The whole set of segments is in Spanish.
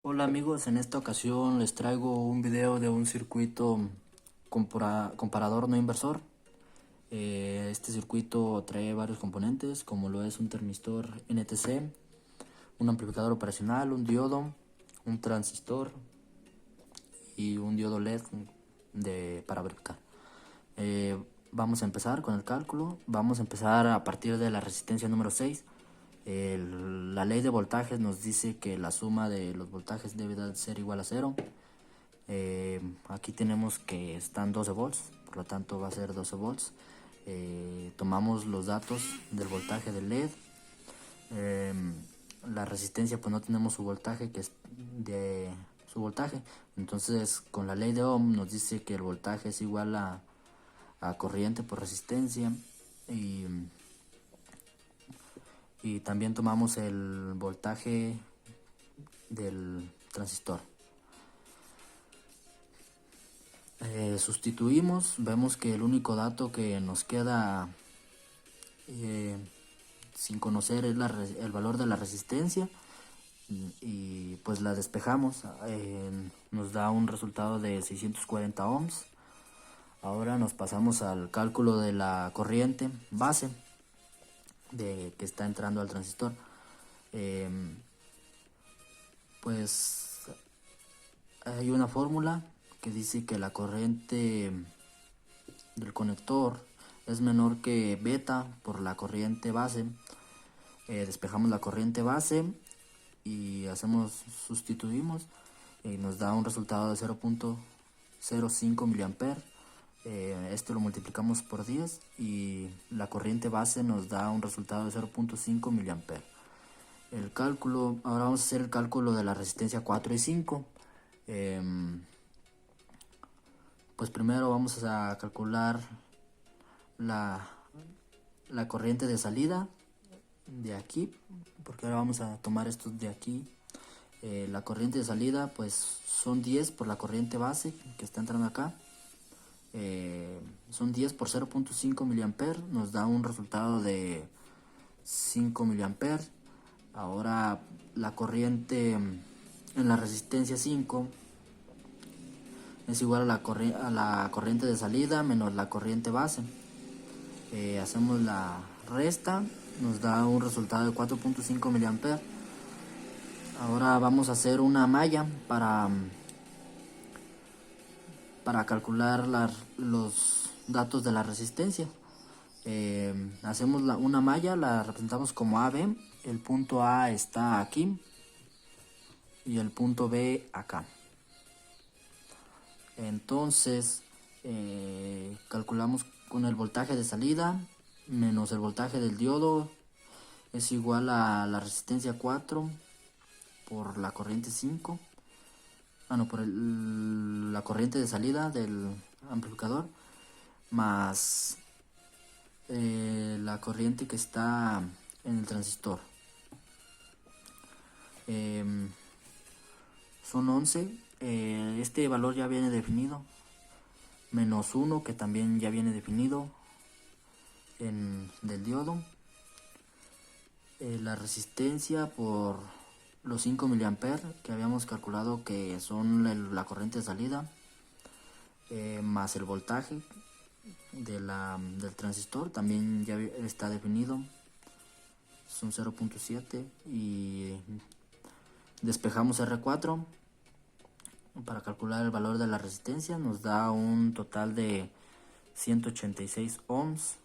Hola amigos, en esta ocasión les traigo un video de un circuito comparador no inversor. Este circuito trae varios componentes como lo es un termistor NTC, un amplificador operacional, un diodo, un transistor y un diodo LED para verificar. Vamos a empezar con el cálculo. Vamos a empezar a partir de la resistencia número 6. La ley de voltajes nos dice que la suma de los voltajes debe de ser igual a 0. Aquí tenemos que están 12 volts, por lo tanto va a ser 12 volts. Tomamos los datos del voltaje del LED. Eh, la resistencia, pues no tenemos su voltaje, que es de su voltaje. Entonces con la ley de Ohm nos dice que el voltaje es igual a corriente por resistencia. Y, y también tomamos el voltaje del transistor. Sustituimos, vemos que el único dato que nos queda eh, sin conocer es el valor de la resistencia y pues la despejamos. Nos da un resultado de 640 ohms. Ahora nos pasamos al cálculo de la corriente base que está entrando al transistor. Eh, pues hay una fórmula que dice que la corriente del conector es menor que beta por la corriente base. Despejamos la corriente base y sustituimos y nos da un resultado de 0.05 mA. Esto lo multiplicamos por 10 y la corriente base nos da un resultado de 0.5 mA. Ahora vamos a hacer el cálculo de la resistencia 4 y 5. Pues primero vamos a calcular la, la corriente de salida de aquí, porque ahora vamos a tomar estos de aquí. La corriente de salida pues son 10 por la corriente base que está entrando acá. Son 10 por 0.5 mA, nos da un resultado de 5 mA. Ahora la corriente en la resistencia 5 es igual a la corriente de salida menos la corriente base. Hacemos la resta, nos da un resultado de 4.5 mA. Ahora vamos a hacer una malla para calcular los datos de la resistencia. Hacemos una malla, la representamos como AB. El punto A está aquí y el punto B acá. Entonces calculamos con el voltaje de salida menos el voltaje del diodo es igual a la resistencia 4 por la corriente 5. Por la corriente de salida del amplificador más la corriente que está en el transistor. Son 11. Este valor ya viene definido, menos 1 que también ya viene definido del diodo. La resistencia por los 5 mA que habíamos calculado que son la corriente de salida, más el voltaje del transistor también ya está definido, son 0.7. Y despejamos R4 para calcular el valor de la resistencia, nos da un total de 186 ohms.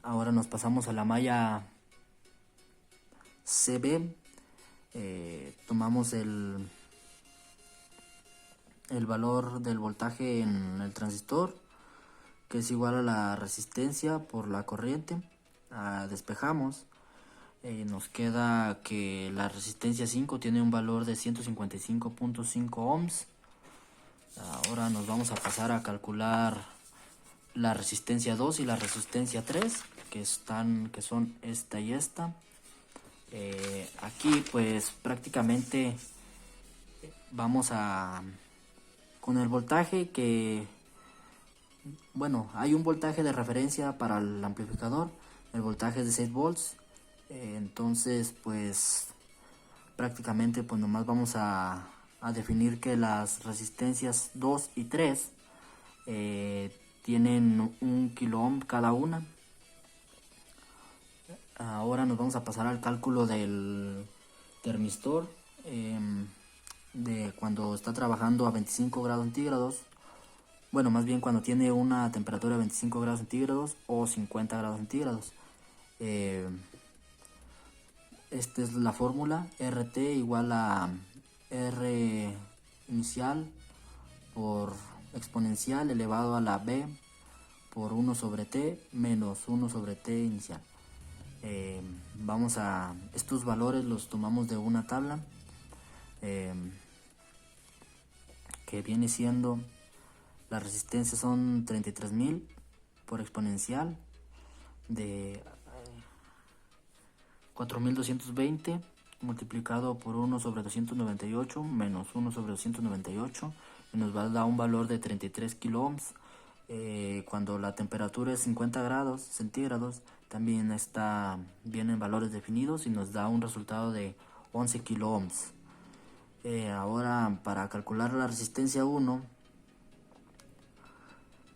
Ahora nos pasamos a la malla CB. Tomamos el valor del voltaje en el transistor, que es igual a la resistencia por la corriente. Despejamos. Nos queda que la resistencia 5 tiene un valor de 155.5 ohms. Ahora nos vamos a pasar a calcular la resistencia 2 y la resistencia 3, que son esta y esta. Aquí pues prácticamente vamos con el voltaje hay un voltaje de referencia para el amplificador. El voltaje es de 6 volts. Entonces pues prácticamente pues nomás vamos a definir que las resistencias 2 y 3 tienen 1 kilo ohm cada una. Ahora nos vamos a pasar al cálculo del termistor de cuando está trabajando a 25 grados centígrados. Bueno, más bien cuando tiene una temperatura de 25 grados centígrados o 50 grados centígrados. Esta es la fórmula: RT igual a R inicial por exponencial elevado a la B por 1 sobre T menos 1 sobre T inicial. Vamos a estos valores los tomamos de una tabla que viene siendo, la resistencia son 33.000 por exponencial de 4.220 multiplicado por 1 sobre 298 menos 1 sobre 298 y nos va a dar un valor de 33 kilo ohms. Cuando la temperatura es 50 grados centígrados también vienen valores definidos y nos da un resultado de 11 kilo ohms. Ahora, para calcular la resistencia 1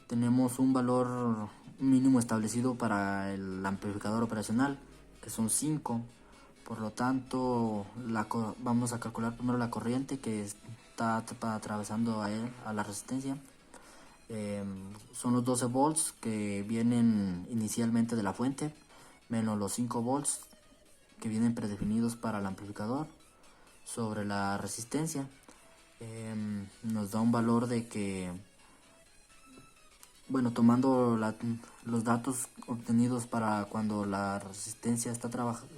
tenemos un valor mínimo establecido para el amplificador operacional, que son 5. Por lo tanto, vamos a calcular primero la corriente que está atravesando a la resistencia. Son los 12 volts que vienen inicialmente de la fuente, menos los 5 volts que vienen predefinidos para el amplificador sobre la resistencia. Nos da un valor de que, bueno, tomando los datos obtenidos para cuando la resistencia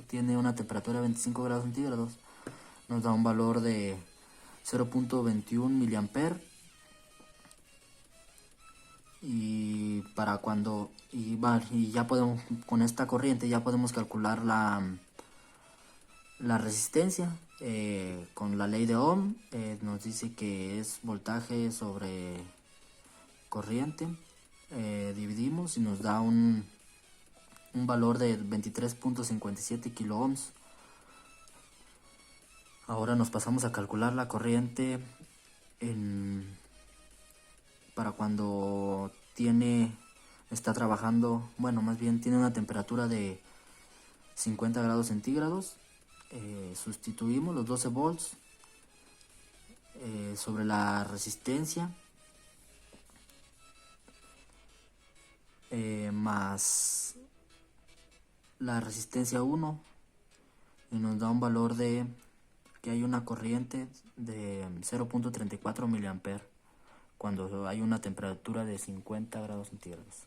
tiene una temperatura de 25 grados centígrados, nos da un valor de 0.21 miliamperes. Y para cuando y ya podemos, con esta corriente ya podemos calcular la resistencia con la ley de Ohm. Nos dice que es voltaje sobre corriente. Dividimos y nos da un valor de 23.57 kilo ohms. Ahora nos pasamos a calcular la corriente para cuando está trabajando, bueno, más bien tiene una temperatura de 50 grados centígrados. Sustituimos los 12 volts sobre la resistencia más la resistencia 1 y nos da un valor de que hay una corriente de 0.34 miliamperes cuando hay una temperatura de 50 grados centígrados.